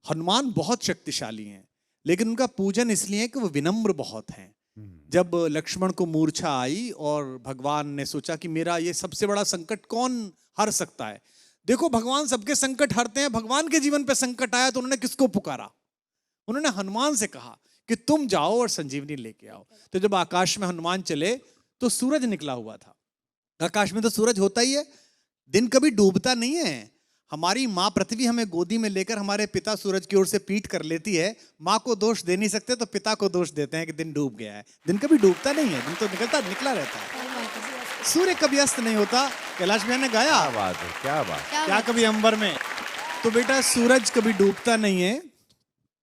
हनुमान बहुत शक्तिशाली हैं, लेकिन उनका पूजन इसलिए है कि वो विनम्र बहुत हैं। जब लक्ष्मण को मूर्छा आई और भगवान ने सोचा कि मेरा ये सबसे बड़ा संकट कौन हर सकता है। देखो भगवान सबके संकट हरते हैं, भगवान के जीवन पे संकट आया तो उन्होंने किसको पुकारा? उन्होंने हनुमान से कहा कि तुम जाओ और संजीवनी लेके आओ। तो जब आकाश में हनुमान चले तो सूरज निकला हुआ था। आकाश में तो सूरज होता ही है, दिन कभी डूबता नहीं है। हमारी माँ पृथ्वी हमें गोदी में लेकर हमारे पिता सूरज की ओर से पीठ कर लेती है। माँ को दोष दे नहीं सकते तो पिता को दोष देते हैं कि दिन डूब गया है। दिन कभी डूबता नहीं है, दिन तो निकला रहता है। सूर्य कभी अस्त नहीं होता। कैलाश भैया ने गाया, क्या बात है, क्या बात, क्या कभी अंबर में। तो बेटा सूरज कभी डूबता नहीं है।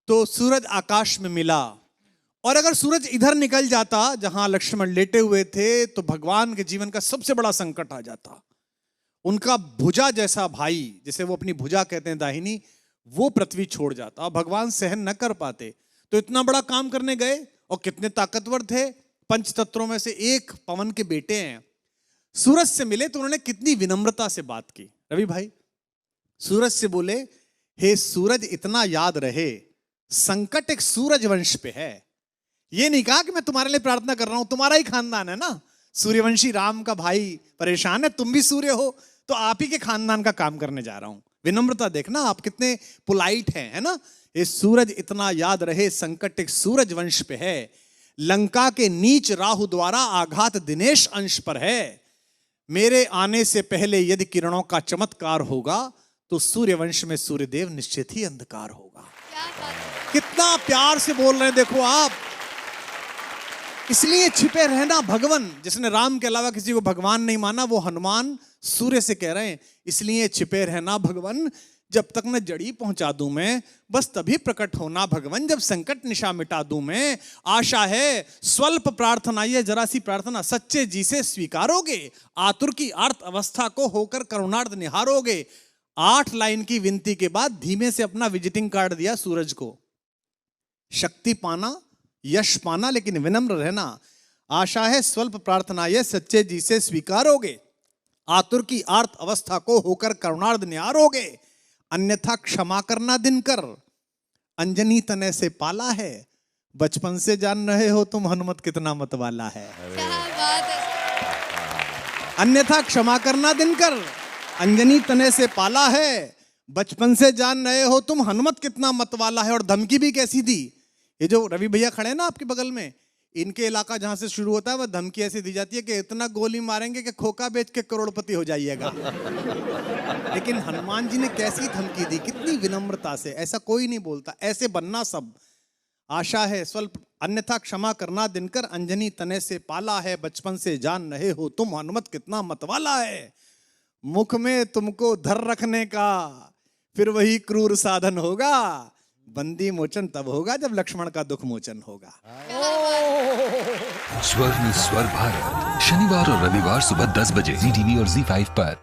तो सूरज आकाश में मिला, और अगर सूरज इधर निकल जाता जहां लक्ष्मण लेटे हुए थे तो भगवान के जीवन का सबसे बड़ा संकट आ जाता। उनका भुजा जैसा भाई, जिसे वो अपनी भुजा कहते हैं दाहिनी, वो पृथ्वी छोड़ जाता और भगवान सहन न कर पाते। तो इतना बड़ा काम करने गए और कितने ताकतवर थे, पंच तत्वों में से एक पवन के बेटे हैं। सूरज से मिले तो उन्होंने कितनी विनम्रता से बात की। रवि भाई सूरज से बोले, हे सूरज इतना याद रहे संकट एक सूरज वंश पे है। ये नहीं कहा कि मैं तुम्हारे लिए प्रार्थना कर रहा हूं, तुम्हारा ही खानदान है ना, सूर्यवंशी राम का भाई परेशान है, तुम भी सूर्य हो तो आप ही के खानदान का काम करने जा रहा हूं। विनम्रता देखना आप कितने पोलाइट हैं, है ना। ये सूरज इतना याद रहे संकट एक सूरज वंश पे है। लंका के नीच राहु द्वारा आघात दिनेश अंश पर है। मेरे आने से पहले यदि किरणों का चमत्कार होगा तो सूर्यवंश में सूर्यदेव निश्चित ही अंधकार होगा। कितना प्यार से बोल रहे हैं देखो आप। इसलिए छिपे रहना भगवान, जिसने राम के अलावा किसी को भगवान नहीं माना वो हनुमान सूर्य से कह रहे हैं, इसलिए छिपे रहना भगवान, जब तक न जड़ी पहुंचा दूं मैं, बस तभी प्रकट होना भगवान, जब संकट निशा मिटा दूं मैं। आशा है स्वल्प प्रार्थना, ये जरा सी प्रार्थना सच्चे जी से स्वीकारोगे, आतुर की आर्त अवस्था को होकर करुणार्थ निहारोगे। 8 लाइन की विनती के बाद धीमे से अपना विजिटिंग कार्ड दिया सूरज को। शक्ति पाना, यश पाना, लेकिन विनम्र रहना। आशा है स्वल्प प्रार्थना ये सच्चे जी से स्वीकारोगे, आतुर की आर्त अवस्था को होकर करुणार्थ निहारोगे। अन्यथा क्षमा करना दिनकर, अंजनी तने से पाला है, बचपन से जान रहे हो तुम हनुमत कितना मतवाला है। क्या बात है। अन्यथा क्षमा करना दिनकर, अंजनी तने से पाला है, बचपन से जान रहे हो तुम हनुमत कितना मतवाला है। और धमकी भी कैसी दी। ये जो रवि भैया खड़े हैं ना आपके बगल में, इनके इलाका जहां से शुरू होता है वह धमकी ऐसी दी जाती है कि इतना गोली मारेंगे कि खोखा बेच के करोड़पति हो जाइएगा। लेकिन हनुमान जी ने कैसी धमकी दी, कितनी विनम्रता से। ऐसा कोई नहीं बोलता, ऐसे बनना सब। आशा है स्वल्प, अन्यथा क्षमा करना दिनकर, अंजनी तने से पाला है, बचपन से जान रहे हो तुम हनुमत कितना मतवाला है। मुख में तुमको धर रखने का फिर वही क्रूर साधन होगा, बंदी मोचन तब होगा जब लक्ष्मण का दुख मोचन होगा। स्वर में स्वर भारत, शनिवार और रविवार सुबह 10 बजे ZTV और ZEE5 पर।